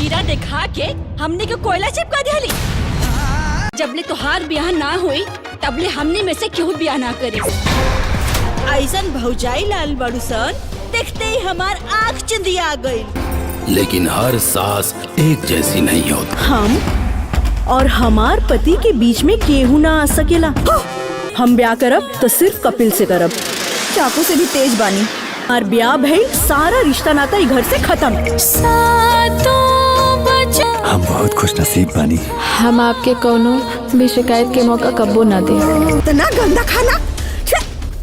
हीरा दिखा के हमने के कोयला चिपका दिया। जबले तोहार ब्याह ना हुई तबले हमने में से क्यों ब्याह ना करे। ऐसन भौजाई लाल बड़ू सन देखते ही हमार आँख चंदिया गई। लेकिन हर सास एक जैसी नहीं होती। हम और हमार पति के बीच में केहू ना आ सकेला। हम ब्याह करब तो सिर्फ कपिल से करब। चाकू से भी तेज बानी। और ब्याह भई सारा रिश्ता नाता घर से खत्म। हम बहुत खुश नसीब बानी। हम आपके कोनो भी शिकायत के मौका कब्बो ना दे। इतना गंदा खाना।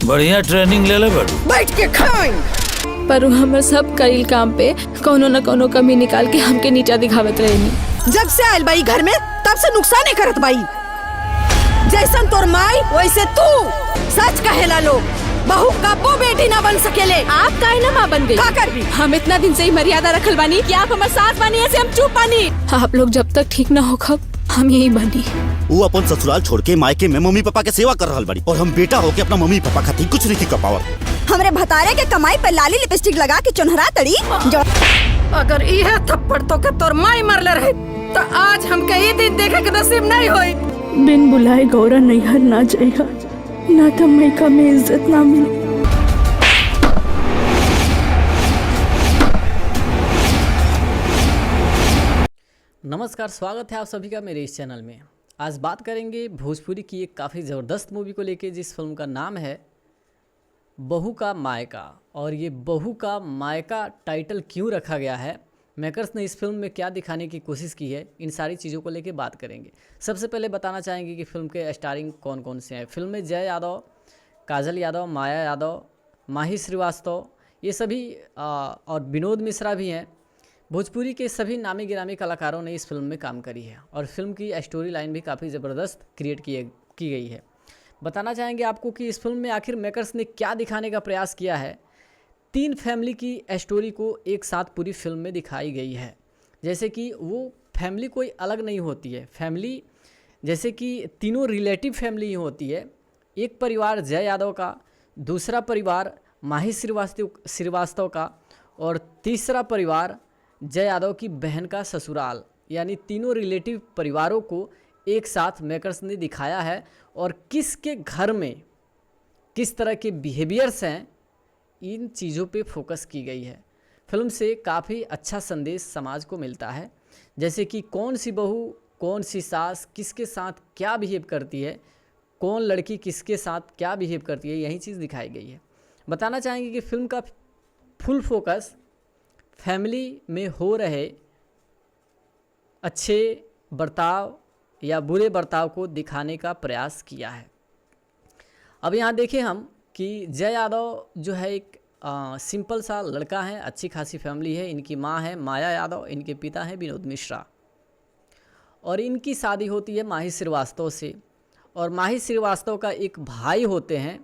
बढ़िया ट्रेनिंग ले ले बड़ू। बैठ के खाएं। पर हमर सब कईल काम पे कोनो न कोनो कमी निकाल के हमके नीचा दिखावत रहेनी। जब से आयल बाई घर में तब से नुकसान ही करत बाई। जैसन तोर माई वैसे तू। सच कहेला लोग बहू कब्बो बेटी ना बन सकेले। आप काहे ना माँ बन गई? का कर भी? हम इतना दिन से ही मर्यादा रखल बानी कि आप हमारे साथ बानी ऐसे हम चुप बानी। आप लोग जब तक ठीक ना हो खब हम यही बानी। वो अपन ससुराल छोड़ के मायके में मम्मी पापा के सेवा कर रहल बड़ी और हम बेटा होके अपना मम्मी पापा खातिर कुछ नहीं कर पावत। हमरे भतारे के कमाई पर लाली लिपस्टिक लगा के चुनहरा तड़ी। अगर यह थप्पड़ तो के तोर माई मरले रहे तो आज हमके ये दिन देखे के नसीब नहीं होई। बिन बुलाए गौरा नैहर ना जाएगा ना तो मैका में इज्जत ना मिले। नमस्कार, स्वागत है आप सभी का मेरे इस चैनल में। आज बात करेंगे भोजपुरी की एक काफ़ी ज़बरदस्त मूवी को लेके जिस फिल्म का नाम है बहू का मायका। और ये बहू का मायका टाइटल क्यों रखा गया है, मेकर्स ने इस फिल्म में क्या दिखाने की कोशिश की है, इन सारी चीज़ों को लेके बात करेंगे। सबसे पहले बताना चाहेंगे कि फिल्म के स्टारिंग कौन कौन से हैं। फिल्म में जय यादव, काजल यादव, माया यादव, माही श्रीवास्तव ये सभी और विनोद मिश्रा भी हैं। भोजपुरी के सभी नामी गिरामी कलाकारों ने इस फिल्म में काम करी है और फिल्म की स्टोरी लाइन भी काफ़ी ज़बरदस्त क्रिएट की गई है। बताना चाहेंगे आपको कि इस फिल्म में आखिर मेकर्स ने क्या दिखाने का प्रयास किया है। 3 फैमिली की स्टोरी को एक साथ पूरी फिल्म में दिखाई गई है। जैसे कि वो फैमिली कोई अलग नहीं होती है। फैमिली जैसे कि तीनों रिलेटिव फैमिली ही होती है। एक परिवार जय यादव का, दूसरा परिवार माही श्रीवास्तव का और तीसरा परिवार जय यादव की बहन का ससुराल। यानी तीनों रिलेटिव परिवारों को एक साथ मेकर्स ने दिखाया है और किसके घर में किस तरह के बिहेवियर्स हैं इन चीज़ों पे फोकस की गई है। फिल्म से काफ़ी अच्छा संदेश समाज को मिलता है, जैसे कि कौन सी बहू कौन सी सास किसके साथ क्या बिहेव करती है, कौन लड़की किसके साथ क्या बिहेव करती है, यही चीज़ दिखाई गई है। बताना चाहेंगे कि फिल्म का फुल फोकस फैमिली में हो रहे अच्छे बर्ताव या बुरे बर्ताव को दिखाने का प्रयास किया है। अब यहाँ देखें हम कि जय यादव जो है एक सिंपल सा लड़का है, अच्छी खासी फैमिली है। इनकी माँ है माया यादव, इनके पिता हैं विनोद मिश्रा और इनकी शादी होती है माही श्रीवास्तव से। और माही श्रीवास्तव का एक भाई होते हैं,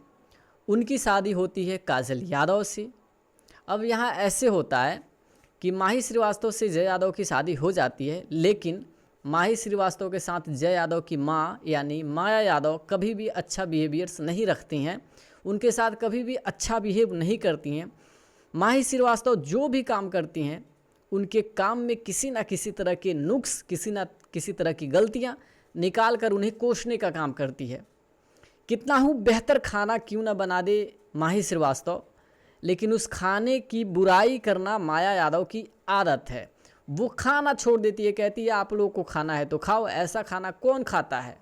उनकी शादी होती है काजल यादव से। अब यहाँ ऐसे होता है कि माही श्रीवास्तव से जय यादव की शादी हो जाती है, लेकिन माही श्रीवास्तव के साथ जय यादव की माँ यानी माया यादव कभी भी अच्छा बिहेवियर्स नहीं रखती हैं, उनके साथ कभी भी अच्छा बिहेव नहीं करती हैं। माही श्रीवास्तव जो भी काम करती हैं उनके काम में किसी न किसी तरह के नुक्स, किसी न किसी तरह की गलतियाँ निकाल कर उन्हें कोसने का काम करती है। कितना ही बेहतर खाना क्यों न बना दे माही श्रीवास्तव, लेकिन उस खाने की बुराई करना माया यादव की आदत है। वो खाना छोड़ देती है, कहती है आप लोगों को खाना है तो खाओ, ऐसा खाना कौन खाता है।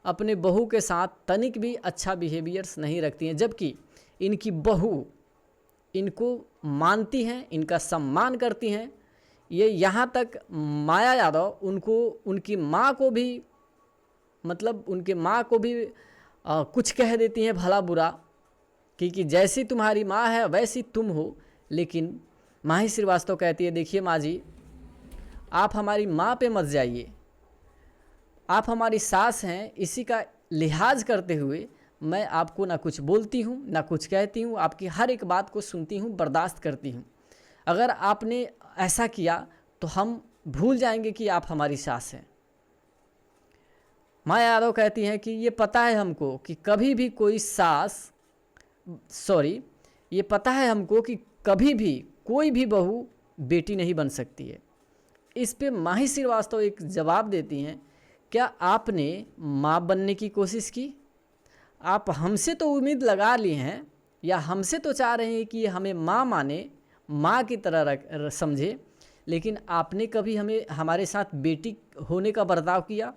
अपने बहू के साथ तनिक भी अच्छा बिहेवियर्स नहीं रखती हैं, जबकि इनकी बहू इनको मानती हैं, इनका सम्मान करती हैं। ये यहाँ तक माया यादव उनको उनकी माँ को भी उनके माँ को भी कुछ कह देती हैं भला बुरा कि जैसी तुम्हारी माँ है वैसी तुम हो। लेकिन माही श्रीवास्तव कहती है देखिए माँ जी, आप हमारी माँ पे मत जाइए, आप हमारी सास हैं, इसी का लिहाज करते हुए मैं आपको ना कुछ बोलती हूँ ना कुछ कहती हूँ, आपकी हर एक बात को सुनती हूँ, बर्दाश्त करती हूँ। अगर आपने ऐसा किया तो हम भूल जाएंगे कि आप हमारी सास हैं। माया यादव कहती हैं कि ये पता है हमको कि कभी भी कोई सास ये पता है हमको कि कभी भी कोई भी बहू बेटी नहीं बन सकती है। इस पे माही श्रीवास्तव एक जवाब देती हैं, क्या आपने माँ बनने की कोशिश की? आप हमसे तो उम्मीद लगा ली हैं या हमसे तो चाह रहे हैं कि हमें माँ माने, माँ की तरह समझे, लेकिन आपने कभी हमारे साथ बेटी होने का बर्ताव किया?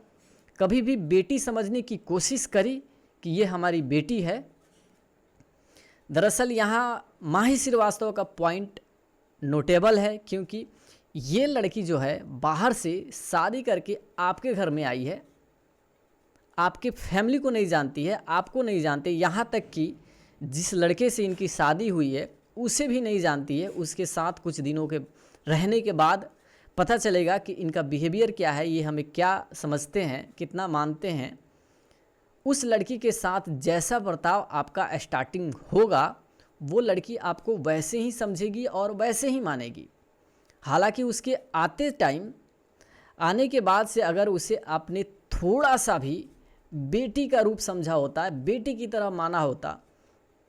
कभी भी बेटी समझने की कोशिश करी कि ये हमारी बेटी है? दरअसल यहाँ माही श्रीवास्तव का पॉइंट नोटेबल है, क्योंकि ये लड़की जो है बाहर से शादी करके आपके घर में आई है, आपके फैमिली को नहीं जानती है, आपको नहीं जानते, यहाँ तक कि जिस लड़के से इनकी शादी हुई है उसे भी नहीं जानती है। उसके साथ कुछ दिनों के रहने के बाद पता चलेगा कि इनका बिहेवियर क्या है, ये हमें क्या समझते हैं, कितना मानते हैं। उस लड़की के साथ जैसा बर्ताव आपका स्टार्टिंग होगा, वो लड़की आपको वैसे ही समझेगी और वैसे ही मानेगी। हालांकि उसके आने के बाद से अगर उसे आपने थोड़ा सा भी बेटी का रूप समझा होता है, बेटी की तरह माना होता,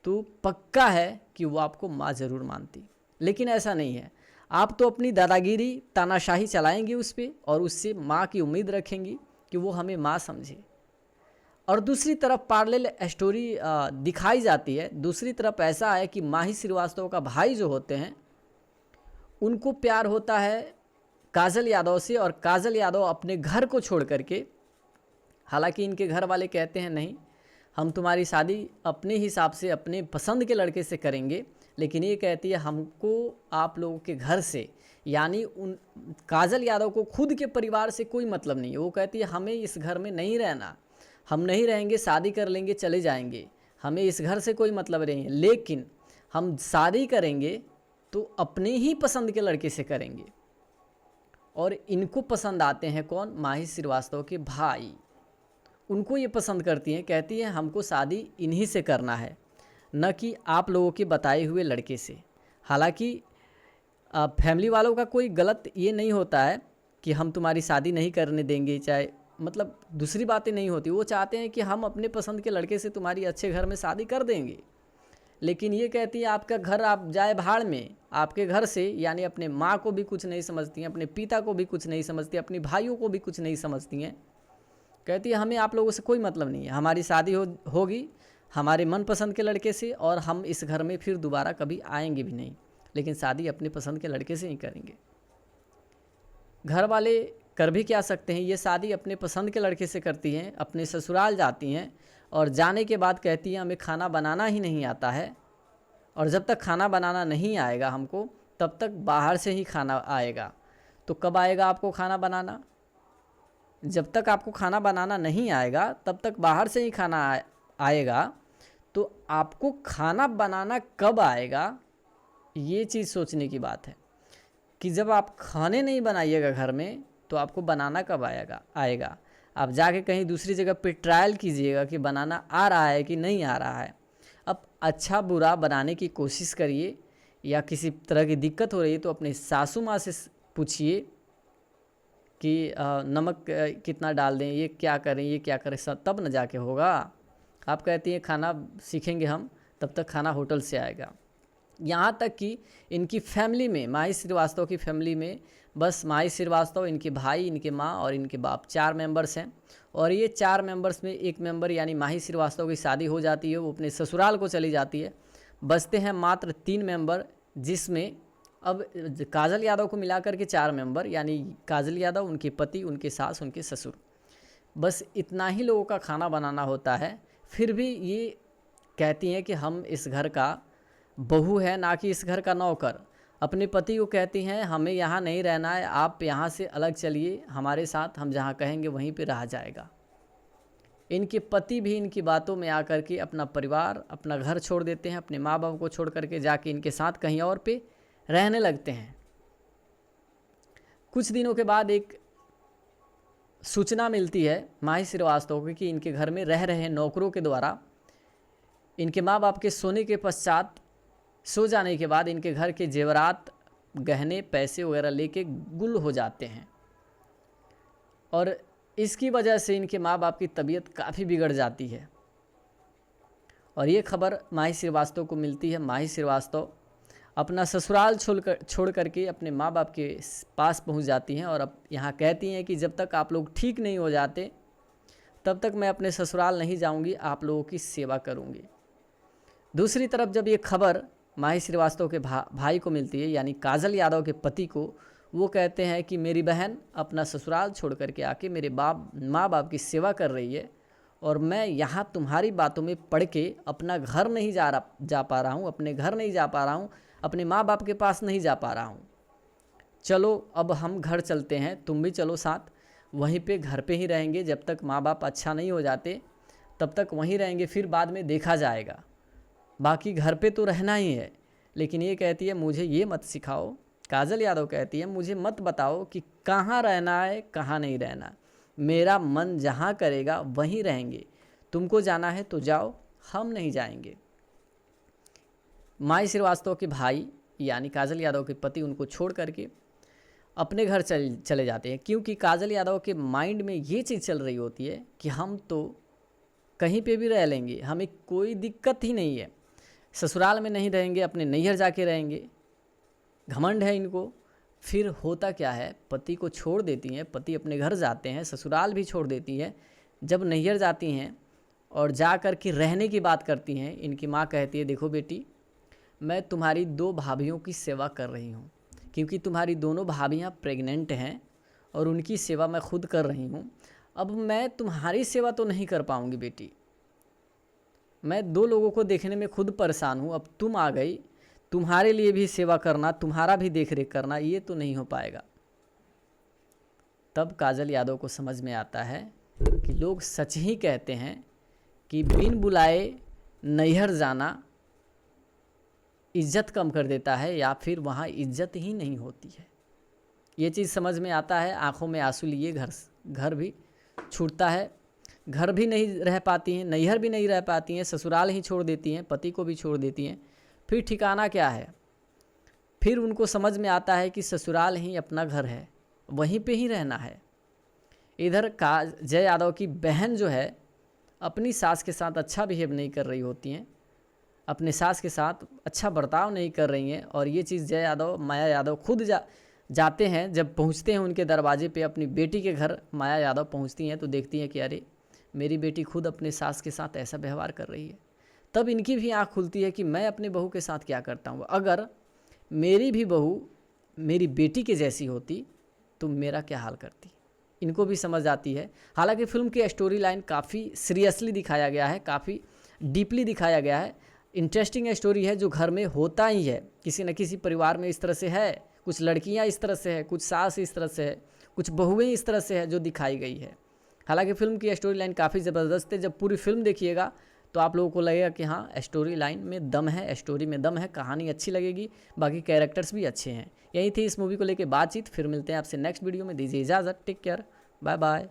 तो पक्का है कि वो आपको माँ ज़रूर मानती। लेकिन ऐसा नहीं है, आप तो अपनी दादागिरी, तानाशाही चलाएंगे उस पर और उससे माँ की उम्मीद रखेंगी कि वो हमें माँ समझे। और दूसरी तरफ पैरेलल स्टोरी दिखाई जाती है। दूसरी तरफ ऐसा है कि माही श्रीवास्तव का भाई जो होते हैं उनको प्यार होता है काजल यादव से, और काजल यादव अपने घर को छोड़ करके, हालांकि इनके घर वाले कहते हैं नहीं, हम तुम्हारी शादी अपने हिसाब से अपने पसंद के लड़के से करेंगे, लेकिन ये कहती है हमको आप लोगों के घर से, यानी उन काजल यादव को खुद के परिवार से कोई मतलब नहीं है। वो कहती है हमें इस घर में नहीं रहना, हम नहीं रहेंगे, शादी कर लेंगे, चले जाएंगे, हमें इस घर से कोई मतलब नहीं है, लेकिन हम शादी करेंगे तो अपने ही पसंद के लड़के से करेंगे। और इनको पसंद आते हैं कौन? माही श्रीवास्तव के भाई। उनको ये पसंद करती हैं, कहती हैं हमको शादी इन्हीं से करना है, न कि आप लोगों के बताए हुए लड़के से। हालांकि फैमिली वालों का कोई गलत ये नहीं होता है कि हम तुम्हारी शादी नहीं करने देंगे, चाहे मतलब दूसरी बातें नहीं होती। वो चाहते हैं कि हम अपने पसंद के लड़के से तुम्हारी अच्छे घर में शादी कर देंगे। लेकिन ये कहती है आपका घर आप जाए भाड़ में, आपके घर से, यानी अपने माँ को भी कुछ नहीं समझती हैं, अपने पिता को भी कुछ नहीं समझती, अपने भाइयों को भी कुछ नहीं समझती हैं। कहती है हमें आप लोगों से कोई मतलब नहीं है, हमारी शादी होगी हमारे मनपसंद के लड़के से, और हम इस घर में फिर दोबारा कभी आएंगे भी नहीं, लेकिन शादी अपने पसंद के लड़के से ही करेंगे। घर वाले कर भी क्या सकते हैं, ये शादी अपने पसंद के लड़के से करती हैं, अपने ससुराल जाती हैं, और जाने के बाद कहती हैं हमें खाना बनाना ही नहीं आता है, और जब तक खाना बनाना नहीं आएगा हमको, तब तक बाहर से ही खाना आएगा। तो कब आएगा आपको खाना बनाना? जब तक आपको खाना बनाना नहीं आएगा तब तक बाहर से ही खाना आएगा। तो आपको खाना बनाना कब आएगा, ये चीज़ सोचने की बात है कि जब आप खाने नहीं बनाइएगा घर में, तो आपको बनाना कब आएगा। आप जाके कहीं दूसरी जगह पे ट्रायल कीजिएगा कि बनाना आ रहा है कि नहीं आ रहा है। अब अच्छा बुरा बनाने की कोशिश करिए, या किसी तरह की दिक्कत हो रही है तो अपने सासू माँ से पूछिए कि नमक कितना डाल दें, ये क्या करें, ये क्या करें, तब न जाके होगा। आप कहती हैं खाना सीखेंगे हम, तब तक खाना होटल से आएगा। यहाँ तक कि इनकी फैमिली में, माही श्रीवास्तव की फैमिली में, बस माही श्रीवास्तव, इनके भाई, इनके माँ और इनके बाप, 4 मेंबर्स हैं। और ये 4 मेंबर्स में एक मेंबर यानी माही श्रीवास्तव की शादी हो जाती है, वो अपने ससुराल को चली जाती है। बचते हैं मात्र 3 मेंबर, जिसमें अब काजल यादव को मिलाकर के 4 मेंबर, यानी काजल यादव, उनके पति, उनके सास, उनके ससुर, बस इतना ही लोगों का खाना बनाना होता है। फिर भी ये कहती हैं कि हम इस घर का बहू है, ना कि इस घर का नौकर। अपने पति को कहती हैं हमें यहाँ नहीं रहना है, आप यहाँ से अलग चलिए हमारे साथ, हम जहाँ कहेंगे वहीं पे रहा जाएगा। इनके पति भी इनकी बातों में आकर के अपना परिवार, अपना घर छोड़ देते हैं, अपने माँ बाप को छोड़ करके जाके इनके साथ कहीं और पे रहने लगते हैं। कुछ दिनों के बाद एक सूचना मिलती है माही श्रीवास्तव को कि इनके घर में रह रहे नौकरों के द्वारा इनके माँ बाप के सोने के पश्चात, सो जाने के बाद इनके घर के जेवरात, गहने, पैसे वगैरह लेके गुल हो जाते हैं, और इसकी वजह से इनके माँ बाप की तबीयत काफ़ी बिगड़ जाती है। और ये खबर माही श्रीवास्तव को मिलती है। माही श्रीवास्तव अपना ससुराल छोड़ करके अपने माँ बाप के पास पहुंच जाती हैं और अब यहाँ कहती हैं कि जब तक आप लोग ठीक नहीं हो जाते तब तक मैं अपने ससुराल नहीं जाऊंगी, आप लोगों की सेवा करूंगी। दूसरी तरफ जब ये खबर माही श्रीवास्तव के भाई को मिलती है, यानी काजल यादव के पति को, वो कहते हैं कि मेरी बहन अपना ससुराल छोड़ करके आके मेरे माँ बाप की सेवा कर रही है और मैं यहाँ तुम्हारी बातों में पड़ के अपना घर नहीं जा पा रहा हूँ, अपने घर नहीं जा पा रहा हूँ, अपने माँ बाप के पास नहीं जा पा रहा हूँ। चलो अब हम घर चलते हैं, तुम भी चलो साथ, वहीं पे घर पे ही रहेंगे, जब तक माँ बाप अच्छा नहीं हो जाते तब तक वहीं रहेंगे, फिर बाद में देखा जाएगा, बाकी घर पे तो रहना ही है। लेकिन ये कहती है मुझे ये मत सिखाओ, काजल यादव कहती है मुझे मत बताओ कि कहाँ रहना है कहाँ नहीं रहना, मेरा मन जहाँ करेगा वहीं रहेंगे, तुमको जाना है तो जाओ, हम नहीं जाएंगे। माही श्रीवास्तव के भाई यानी काजल यादव के पति उनको छोड़ करके अपने घर चले जाते हैं, क्योंकि काजल यादव के माइंड में ये चीज़ चल रही होती है कि हम तो कहीं पे भी रह लेंगे, हमें कोई दिक्कत ही नहीं है, ससुराल में नहीं रहेंगे, अपने नैहर जाके रहेंगे, घमंड है इनको। फिर होता क्या है, पति को छोड़ देती हैं, पति अपने घर जाते हैं, ससुराल भी छोड़ देती है। जब नैहर जाती हैं और जा कर के रहने की बात करती हैं, इनकी माँ कहती है देखो बेटी, मैं तुम्हारी 2 भाभियों की सेवा कर रही हूँ, क्योंकि तुम्हारी दोनों भाभियाँ प्रेग्नेंट हैं और उनकी सेवा मैं खुद कर रही हूँ। अब मैं तुम्हारी सेवा तो नहीं कर पाऊँगी बेटी, मैं 2 लोगों को देखने में खुद परेशान हूँ, अब तुम आ गई, तुम्हारे लिए भी सेवा करना, तुम्हारा भी देख रेख करना, ये तो नहीं हो पाएगा। तब काजल यादव को समझ में आता है कि लोग सच ही कहते हैं कि बिन बुलाए नैहर जाना इज्जत कम कर देता है, या फिर वहाँ इज्जत ही नहीं होती है। ये चीज़ समझ में आता है, आंखों में आंसू लिए घर भी छूटता है, घर भी नहीं रह पाती हैं, नैहर भी नहीं रह पाती हैं, ससुराल ही छोड़ देती हैं, पति को भी छोड़ देती हैं। फिर ठिकाना क्या है, फिर उनको समझ में आता है कि ससुराल ही अपना घर है, वहीं पे ही रहना है। इधर जय यादव की बहन जो है अपनी सास के साथ अच्छा बिहेव नहीं कर रही होती हैं, अपने सास के साथ अच्छा बर्ताव नहीं कर रही हैं, और ये चीज़ जय यादव माया यादव खुद जाते हैं। जब पहुंचते हैं उनके दरवाजे पे, अपनी बेटी के घर माया यादव पहुंचती हैं तो देखती हैं कि अरे मेरी बेटी खुद अपने सास के साथ ऐसा व्यवहार कर रही है। तब इनकी भी आँख खुलती है कि मैं अपने बहू के साथ क्या करता हूँ, अगर मेरी भी बहू मेरी बेटी के जैसी होती तो मेरा क्या हाल करती। इनको भी समझ आती है। हालांकि फिल्म की स्टोरी लाइन काफ़ी सीरियसली दिखाया गया है, काफ़ी डीपली दिखाया गया है, इंटरेस्टिंग स्टोरी है, जो घर में होता ही है, किसी न किसी परिवार में इस तरह से है, कुछ लड़कियां इस तरह से है, कुछ सास इस तरह से है, कुछ बहुएं इस तरह से है, जो दिखाई गई है। हालांकि फिल्म की स्टोरी लाइन काफ़ी ज़बरदस्त है, जब पूरी फिल्म देखिएगा तो आप लोगों को लगेगा कि हाँ स्टोरी लाइन में दम है, स्टोरी में दम है, कहानी अच्छी लगेगी, बाकी कैरेक्टर्स भी अच्छे हैं। यही थी इस मूवी को लेकर बातचीत। फिर मिलते हैं आपसे नेक्स्ट वीडियो में, दीजिए इजाज़त, टेक केयर, बाय बाय।